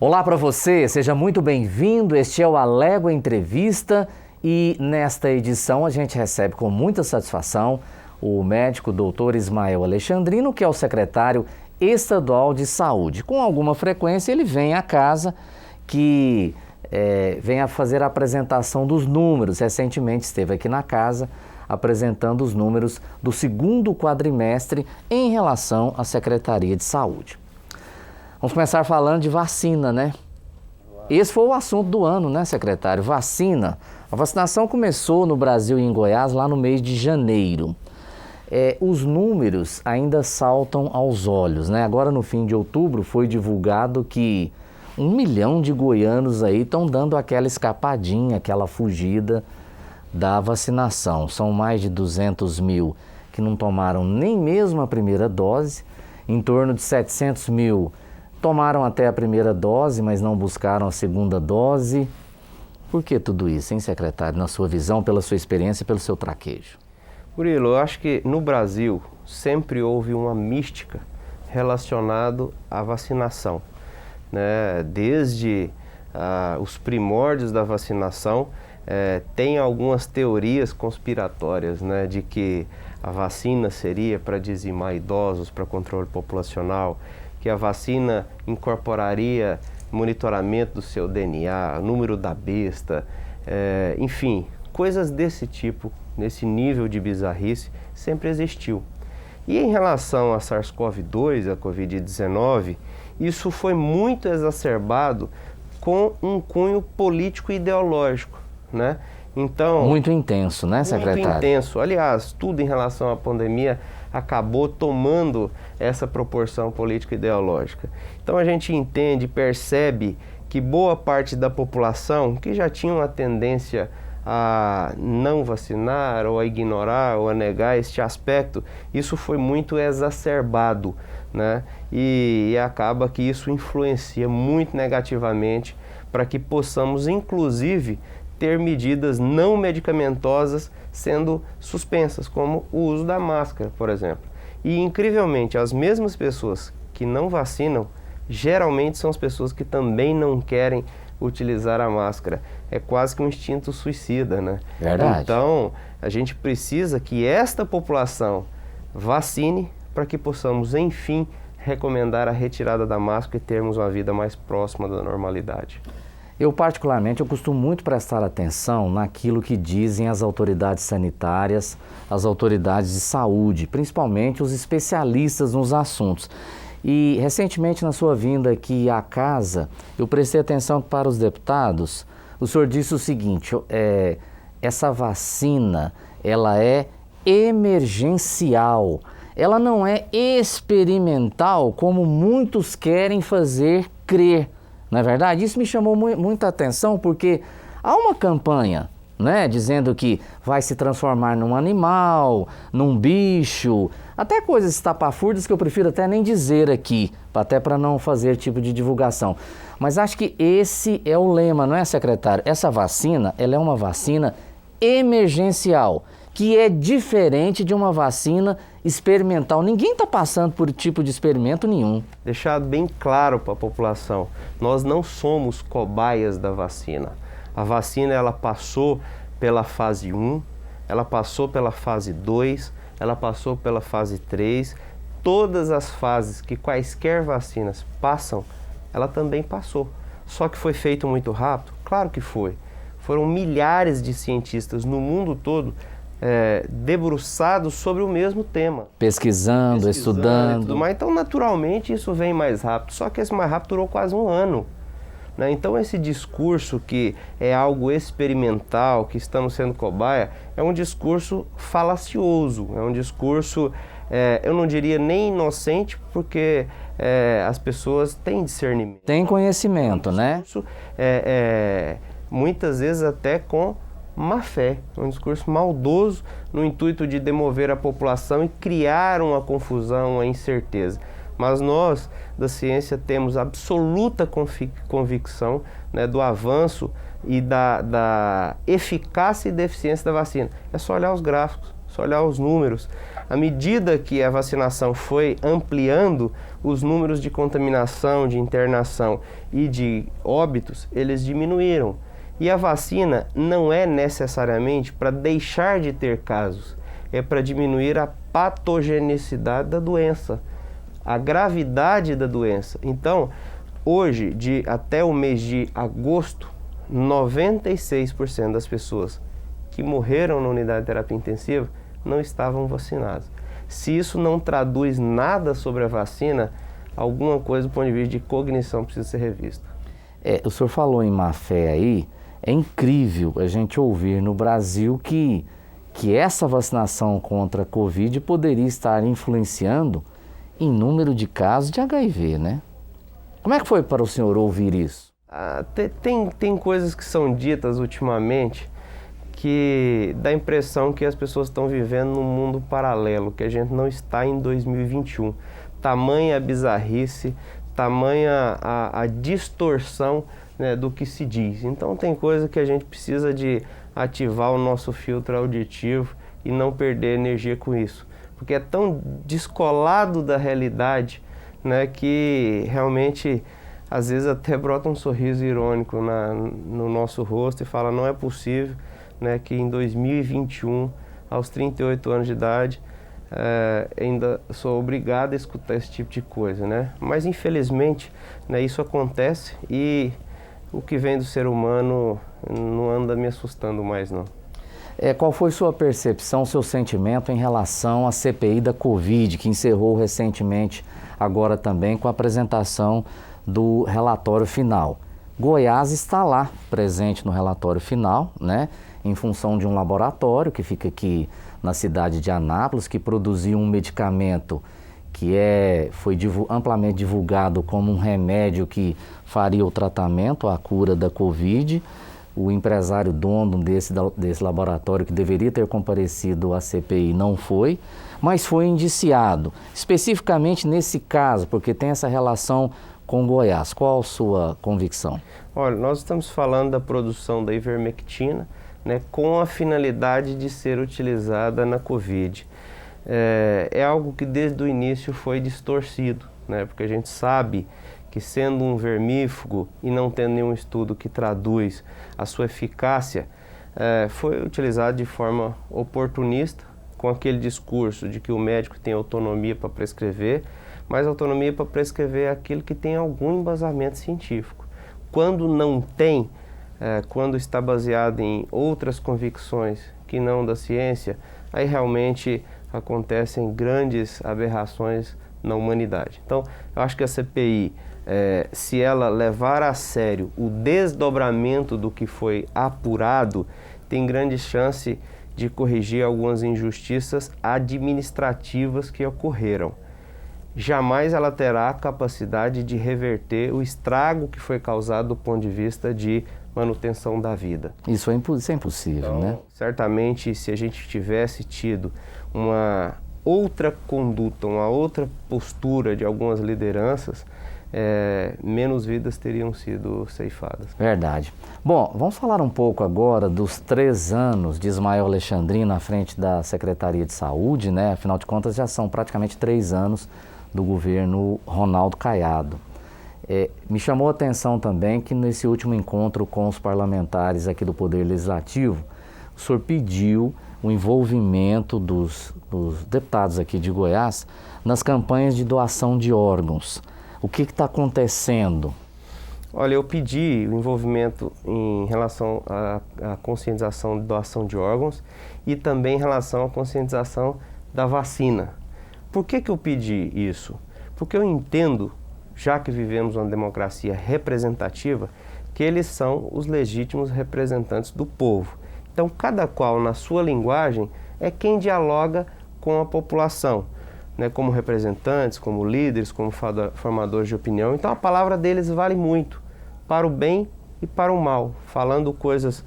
Olá para você, seja muito bem-vindo. Este é o Alego Entrevista e nesta edição a gente recebe com muita satisfação o médico Dr. Ismael Alexandrino, que é o secretário estadual de saúde. Com alguma frequência ele vem à casa que vem a fazer a apresentação dos números. Recentemente esteve aqui na casa apresentando os números do segundo quadrimestre em relação à Secretaria de Saúde. Vamos começar falando de vacina, né? Esse foi o assunto do ano, né, secretário? Vacina. A vacinação começou no Brasil e em Goiás lá no mês de janeiro. Os números ainda saltam aos olhos, né? Agora no fim de outubro foi divulgado que 1 milhão de goianos aí estão dando aquela escapadinha, aquela fugida da vacinação. São mais de 200 mil que não tomaram nem mesmo a primeira dose, em torno de 700 mil tomaram até a primeira dose, mas não buscaram a segunda dose. Por que tudo isso, hein, secretário, na sua visão, pela sua experiência e pelo seu traquejo? Murilo, eu acho que no Brasil sempre houve uma mística relacionada à vacinação, né? Desde os primórdios da vacinação, tem algumas teorias conspiratórias, né, de que a vacina seria para dizimar idosos, para controle populacional, que a vacina incorporaria monitoramento do seu DNA, número da besta, enfim, coisas desse tipo, nesse nível de bizarrice, sempre existiu. E em relação a SARS-CoV-2, a Covid-19, isso foi muito exacerbado com um cunho político e ideológico, né? Então, muito intenso, né, secretário? Muito intenso. Aliás, tudo em relação à pandemia acabou tomando essa proporção política e ideológica. Então a gente entende, percebe que boa parte da população que já tinha uma tendência a não vacinar ou a ignorar ou a negar este aspecto, isso foi muito exacerbado, né? E acaba que isso influencia muito negativamente para que possamos, inclusive, ter medidas não medicamentosas sendo suspensas, como o uso da máscara, por exemplo. E, incrivelmente, as mesmas pessoas que não vacinam, geralmente são as pessoas que também não querem utilizar a máscara. É quase que um instinto suicida, né? Verdade. Então, a gente precisa que esta população vacine para que possamos, enfim, recomendar a retirada da máscara e termos uma vida mais próxima da normalidade. Eu costumo muito prestar atenção naquilo que dizem as autoridades sanitárias, as autoridades de saúde, principalmente os especialistas nos assuntos. E recentemente na sua vinda aqui à casa, eu prestei atenção para os deputados. O senhor disse o seguinte, essa vacina, ela é emergencial, ela não é experimental como muitos querem fazer crer. Não é verdade? Isso me chamou muita atenção porque há uma campanha, né, dizendo que vai se transformar num animal, num bicho, até coisas estapafúrdias que eu prefiro até nem dizer aqui, até para não fazer tipo de divulgação. Mas acho que esse é o lema, não é, secretário? Essa vacina, ela é uma vacina emergencial, que é diferente de uma vacina experimental. Ninguém está passando por tipo de experimento nenhum. Deixar bem claro para a população, nós não somos cobaias da vacina. A vacina, ela passou pela fase 1, ela passou pela fase 2, ela passou pela fase 3. Todas as fases que quaisquer vacinas passam, ela também passou. Só que foi feito muito rápido? Claro que foi. Foram milhares de cientistas no mundo todo debruçados sobre o mesmo tema. Pesquisando, estudando. E tudo mais. Então, naturalmente, isso vem mais rápido. Só que esse mais rápido durou quase um ano. Né? Então, esse discurso que é algo experimental, que estamos sendo cobaia, é um discurso falacioso. É um discurso, eu não diria nem inocente, porque as pessoas têm discernimento. Tem conhecimento, né? Muitas vezes até com má fé, um discurso maldoso no intuito de demover a população e criar uma confusão, uma incerteza. Mas nós, da ciência, temos absoluta convicção, né, do avanço e da eficácia e da eficiência da vacina. É só olhar os gráficos. Só olhar os números. À medida que a vacinação foi ampliando, os números de contaminação, de internação e de óbitos, eles diminuíram. E a vacina não é necessariamente para deixar de ter casos, é para diminuir a patogenicidade da doença, a gravidade da doença. Então, hoje, até o mês de agosto, 96% das pessoas que morreram na unidade de terapia intensiva não estavam vacinadas. Se isso não traduz nada sobre a vacina, alguma coisa do ponto de vista de cognição precisa ser revista. O senhor falou em má fé aí, é incrível a gente ouvir no Brasil que essa vacinação contra a Covid poderia estar influenciando em número de casos de HIV, né? Como é que foi para o senhor ouvir isso? Tem coisas que são ditas ultimamente que dá a impressão que as pessoas estão vivendo num mundo paralelo, que a gente não está em 2021. Tamanha a bizarrice, tamanha a distorção, né, do que se diz. Então tem coisa que a gente precisa de ativar o nosso filtro auditivo e não perder energia com isso. Porque é tão descolado da realidade, né, que realmente às vezes até brota um sorriso irônico no nosso rosto e fala, não é possível, né, que em 2021, aos 38 anos de idade, ainda sou obrigado a escutar esse tipo de coisa, né? Mas infelizmente, né, isso acontece e o que vem do ser humano não anda me assustando mais, não. Qual foi sua percepção, seu sentimento em relação à CPI da Covid, que encerrou recentemente, agora também com a apresentação do relatório final? Goiás está lá, presente no relatório final, né, em função de um laboratório que fica aqui na cidade de Anápolis, que produziu um medicamento que foi amplamente divulgado como um remédio que faria o tratamento, a cura da Covid. O empresário dono desse laboratório, que deveria ter comparecido à CPI, não foi, mas foi indiciado. Especificamente nesse caso, porque tem essa relação com Goiás. Qual a sua convicção? Olha, nós estamos falando da produção da ivermectina, né, com a finalidade de ser utilizada na Covid. É algo que desde o início foi distorcido, né, porque a gente sabe que sendo um vermífugo e não tendo nenhum estudo que traduz a sua eficácia, foi utilizado de forma oportunista, com aquele discurso de que o médico tem autonomia para prescrever, mas autonomia para prescrever é aquilo que tem algum embasamento científico. Quando não tem, quando está baseado em outras convicções que não da ciência, aí realmente acontecem grandes aberrações na humanidade. Então, eu acho que a CPI, se ela levar a sério o desdobramento do que foi apurado, tem grande chance de corrigir algumas injustiças administrativas que ocorreram. Jamais ela terá a capacidade de reverter o estrago que foi causado do ponto de vista de manutenção da vida. Isso é impossível, então, né? Certamente, se a gente tivesse tido uma outra conduta, uma outra postura de algumas lideranças, menos vidas teriam sido ceifadas. Verdade. Bom, vamos falar um pouco agora dos 3 anos de Ismael Alexandrino à frente da Secretaria de Saúde, né? Afinal de contas, já são praticamente 3 anos do governo Ronaldo Caiado. Me chamou a atenção também que nesse último encontro com os parlamentares aqui do Poder Legislativo, o senhor pediu o envolvimento dos deputados aqui de Goiás nas campanhas de doação de órgãos. O que está acontecendo? Olha, eu pedi o envolvimento em relação à conscientização de doação de órgãos e também em relação à conscientização da vacina. Por que eu pedi isso? Porque eu entendo, já que vivemos uma democracia representativa, que eles são os legítimos representantes do povo. Então, cada qual, na sua linguagem, é quem dialoga com a população, né, como representantes, como líderes, como formadores de opinião. Então, a palavra deles vale muito, para o bem e para o mal, falando coisas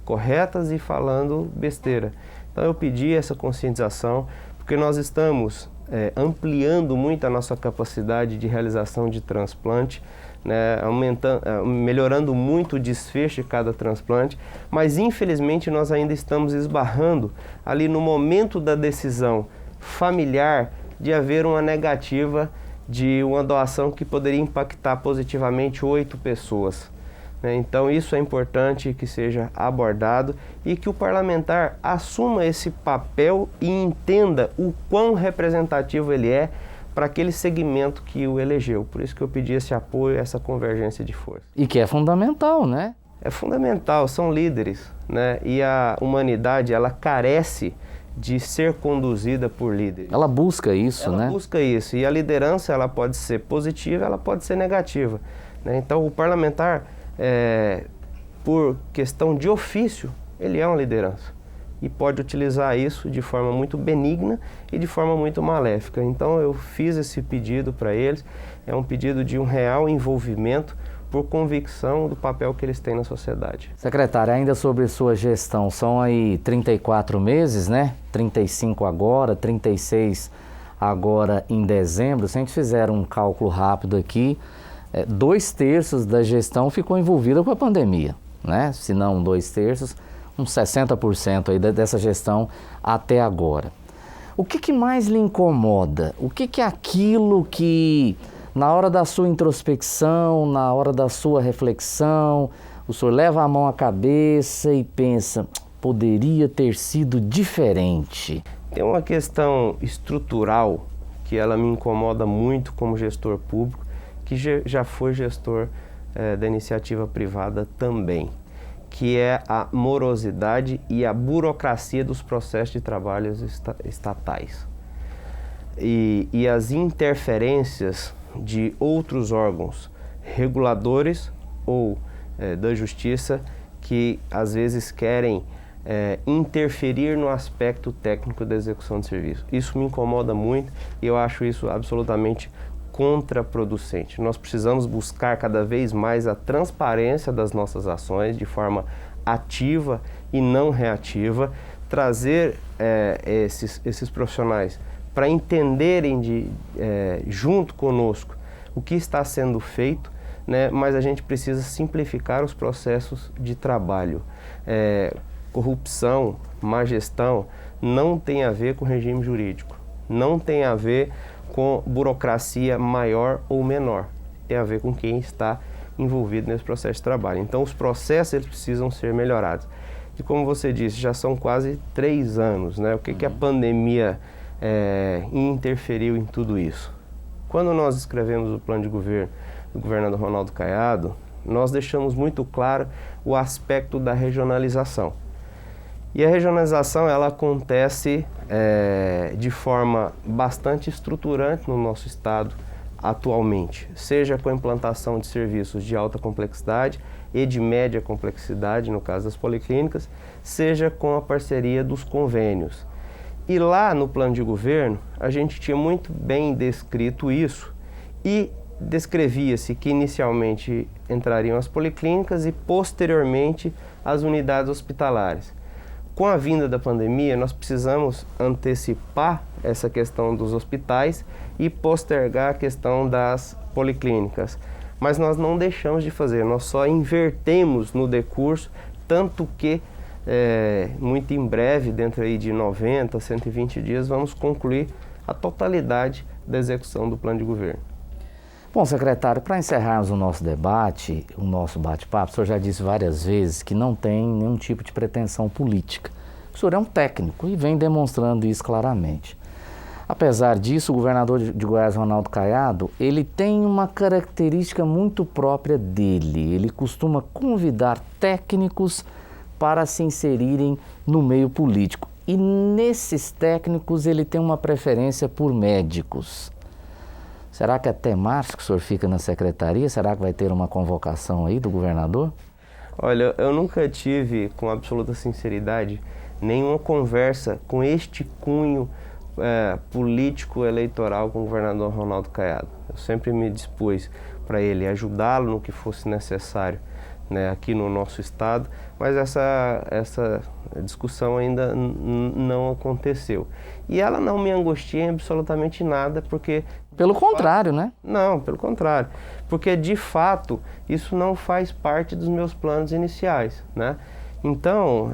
corretas e falando besteira. Então, eu pedi essa conscientização, porque nós estamos ampliando muito a nossa capacidade de realização de transplante, né, melhorando muito o desfecho de cada transplante, mas infelizmente nós ainda estamos esbarrando ali no momento da decisão familiar de haver uma negativa de uma doação que poderia impactar positivamente 8 pessoas. Então isso é importante que seja abordado e que o parlamentar assuma esse papel e entenda o quão representativo ele é para aquele segmento que o elegeu. Por isso que eu pedi esse apoio, essa convergência de força. E que é fundamental, né? É fundamental, são líderes, né? E a humanidade, ela carece de ser conduzida por líderes. Ela busca isso, né? Ela busca isso. E a liderança, ela pode ser positiva, ela pode ser negativa, né? Então o parlamentar, por questão de ofício, ele é uma liderança e pode utilizar isso de forma muito benigna e de forma muito maléfica. Então eu fiz esse pedido para eles, é um pedido de um real envolvimento por convicção do papel que eles têm na sociedade. Secretário, ainda sobre sua gestão, são aí 34 meses, né? 35 agora, 36 agora em dezembro. Se a gente fizer um cálculo rápido aqui, 2/3 da gestão ficou envolvida com a pandemia, né? Se não 2/3, uns 60% aí dessa gestão até agora. O que mais lhe incomoda? O que é aquilo que, na hora da sua introspecção, na hora da sua reflexão, o senhor leva a mão à cabeça e pensa, poderia ter sido diferente? Tem uma questão estrutural que ela me incomoda muito como gestor público, que já foi gestor da iniciativa privada também, que é a morosidade e a burocracia dos processos de trabalhos estatais. E as interferências de outros órgãos reguladores ou da justiça que às vezes querem interferir no aspecto técnico da execução de serviço. Isso me incomoda muito e eu acho isso absolutamente contraproducente. Nós precisamos buscar cada vez mais a transparência das nossas ações de forma ativa e não reativa, trazer esses profissionais para entenderem junto conosco o que está sendo feito, né? Mas a gente precisa simplificar os processos de trabalho. Corrupção, má gestão não tem a ver com regime jurídico, não tem a ver com burocracia maior ou menor, tem a ver com quem está envolvido nesse processo de trabalho. Então os processos eles precisam ser melhorados. E como você disse, já são quase 3 anos, né? O que a pandemia interferiu em tudo isso? Quando nós escrevemos o plano de governo do governador Ronaldo Caiado, nós deixamos muito claro o aspecto da regionalização. E a regionalização ela acontece de forma bastante estruturante no nosso estado atualmente, seja com a implantação de serviços de alta complexidade e de média complexidade, no caso das policlínicas, seja com a parceria dos convênios. E lá no plano de governo, a gente tinha muito bem descrito isso e descrevia-se que inicialmente entrariam as policlínicas e posteriormente as unidades hospitalares. Com a vinda da pandemia, nós precisamos antecipar essa questão dos hospitais e postergar a questão das policlínicas. Mas nós não deixamos de fazer, nós só invertemos no decurso, tanto que muito em breve, dentro aí de 90, 120 dias, vamos concluir a totalidade da execução do plano de governo. Bom, secretário, para encerrarmos o nosso debate, o nosso bate-papo, o senhor já disse várias vezes que não tem nenhum tipo de pretensão política. O senhor é um técnico e vem demonstrando isso claramente. Apesar disso, o governador de Goiás, Ronaldo Caiado, ele tem uma característica muito própria dele. Ele costuma convidar técnicos para se inserirem no meio político. E nesses técnicos ele tem uma preferência por médicos. Será que até março que o senhor fica na secretaria? Será que vai ter uma convocação aí do governador? Olha, eu nunca tive, com absoluta sinceridade, nenhuma conversa com este cunho político eleitoral com o governador Ronaldo Caiado. Eu sempre me dispus para ele ajudá-lo no que fosse necessário, né, aqui no nosso estado, mas essa discussão ainda não aconteceu. E ela não me angustia em absolutamente nada, porque... Pelo contrário, né? Não, pelo contrário. Porque, de fato, isso não faz parte dos meus planos iniciais, né? Então,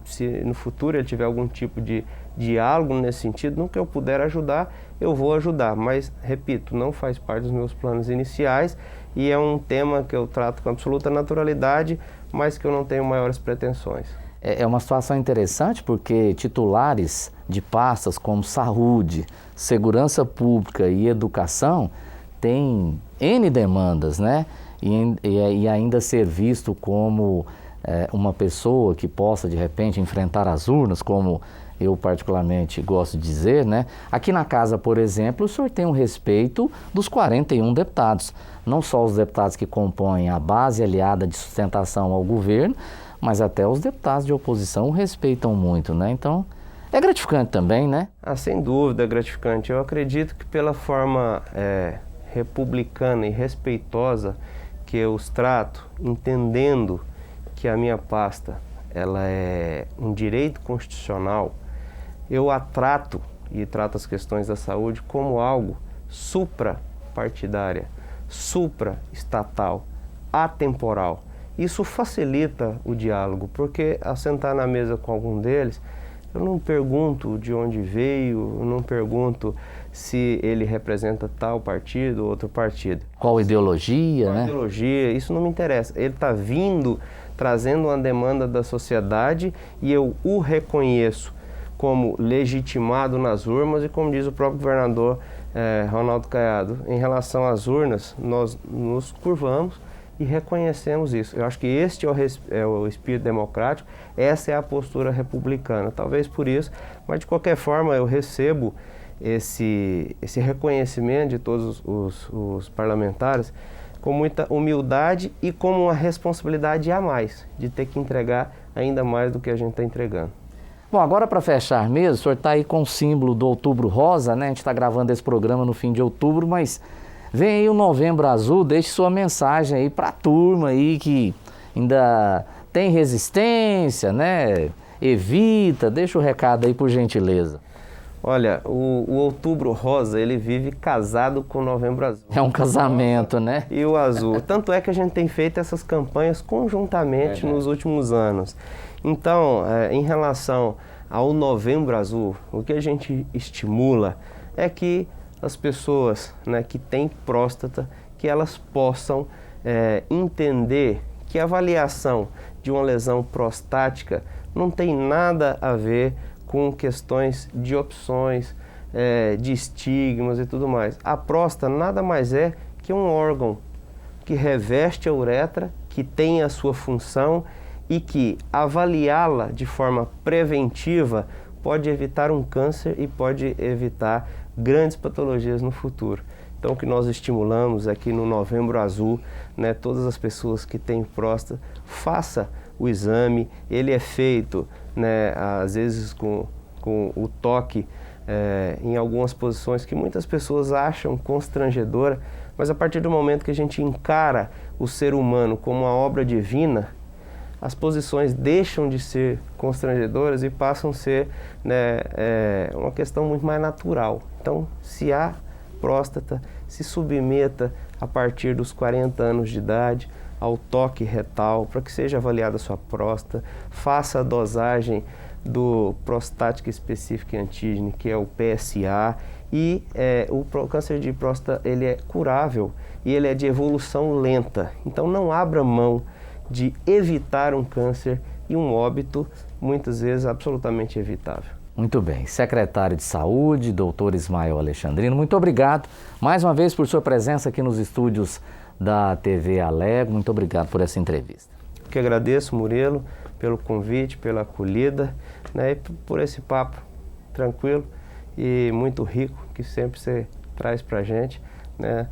se no futuro ele tiver algum tipo de diálogo nesse sentido, no que eu puder ajudar, eu vou ajudar. Mas, repito, não faz parte dos meus planos iniciais e é um tema que eu trato com absoluta naturalidade, mas que eu não tenho maiores pretensões. É uma situação interessante porque titulares de pastas como saúde, segurança pública e educação têm N demandas, né? E ainda ser visto como uma pessoa que possa, de repente, enfrentar as urnas, como eu particularmente gosto de dizer, né? Aqui na casa, por exemplo, o senhor tem um respeito dos 41 deputados. Não só os deputados que compõem a base aliada de sustentação ao governo, mas até os deputados de oposição o respeitam muito, né? Então, é gratificante também, né? Sem dúvida é gratificante. Eu acredito que pela forma republicana e respeitosa que eu os trato, entendendo que a minha pasta ela é um direito constitucional, eu a trato e trato as questões da saúde como algo suprapartidária, supraestatal, atemporal. Isso facilita o diálogo, porque ao sentar na mesa com algum deles, eu não pergunto de onde veio, eu não pergunto se ele representa tal partido ou outro partido. Qual ideologia, né? Ideologia, isso não me interessa. Ele está vindo, trazendo uma demanda da sociedade e eu o reconheço como legitimado nas urnas e como diz o próprio governador Ronaldo Caiado, em relação às urnas, nós nos curvamos e reconhecemos isso. Eu acho que este é o espírito democrático, essa é a postura republicana. Talvez por isso, mas de qualquer forma eu recebo esse reconhecimento de todos os parlamentares com muita humildade e como uma responsabilidade a mais, de ter que entregar ainda mais do que a gente está entregando. Bom, agora para fechar mesmo, o senhor está aí com o símbolo do Outubro Rosa, né? A gente está gravando esse programa no fim de outubro, mas vem aí o Novembro Azul, deixe sua mensagem aí para a turma aí que ainda tem resistência, né? Evita, deixa o recado aí por gentileza. Olha, o Outubro Rosa, ele vive casado com o Novembro Azul. É um casamento, né? E o azul. Tanto é que a gente tem feito essas campanhas conjuntamente nos últimos anos. Então, em relação ao Novembro Azul, o que a gente estimula é que as pessoas, né, que têm próstata, que elas possam entender que a avaliação de uma lesão prostática não tem nada a ver com questões de opções, de estigmas e tudo mais. A próstata nada mais é que um órgão que reveste a uretra, que tem a sua função e que avaliá-la de forma preventiva pode evitar um câncer e pode evitar grandes patologias no futuro. Então, o que nós estimulamos aqui no Novembro Azul, né, todas as pessoas que têm próstata, faça o exame. Ele é feito, né, às vezes com o toque em algumas posições que muitas pessoas acham constrangedora, mas a partir do momento que a gente encara o ser humano como uma obra divina, as posições deixam de ser constrangedoras e passam a ser, né, uma questão muito mais natural. Então, se há próstata, se submeta a partir dos 40 anos de idade ao toque retal para que seja avaliada a sua próstata, faça a dosagem do Prostatic Specific Antigen, que é o PSA, e o câncer de próstata ele é curável e ele é de evolução lenta. Então não abra mão de evitar um câncer e um óbito, muitas vezes absolutamente evitável. Muito bem. Secretário de Saúde, doutor Ismael Alexandrino, muito obrigado mais uma vez por sua presença aqui nos estúdios da TV Alego. Muito obrigado por essa entrevista. Eu que agradeço, Murilo, pelo convite, pela acolhida, né, e por esse papo tranquilo e muito rico que sempre você traz para a gente, né,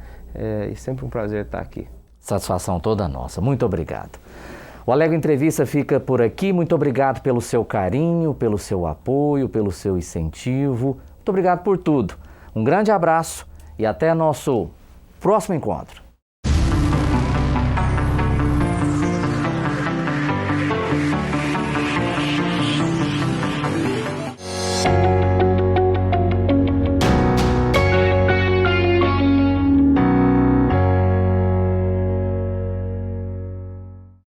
e sempre um prazer estar aqui. Satisfação toda nossa. Muito obrigado. O Alego Entrevista fica por aqui. Muito obrigado pelo seu carinho, pelo seu apoio, pelo seu incentivo. Muito obrigado por tudo. Um grande abraço e até nosso próximo encontro.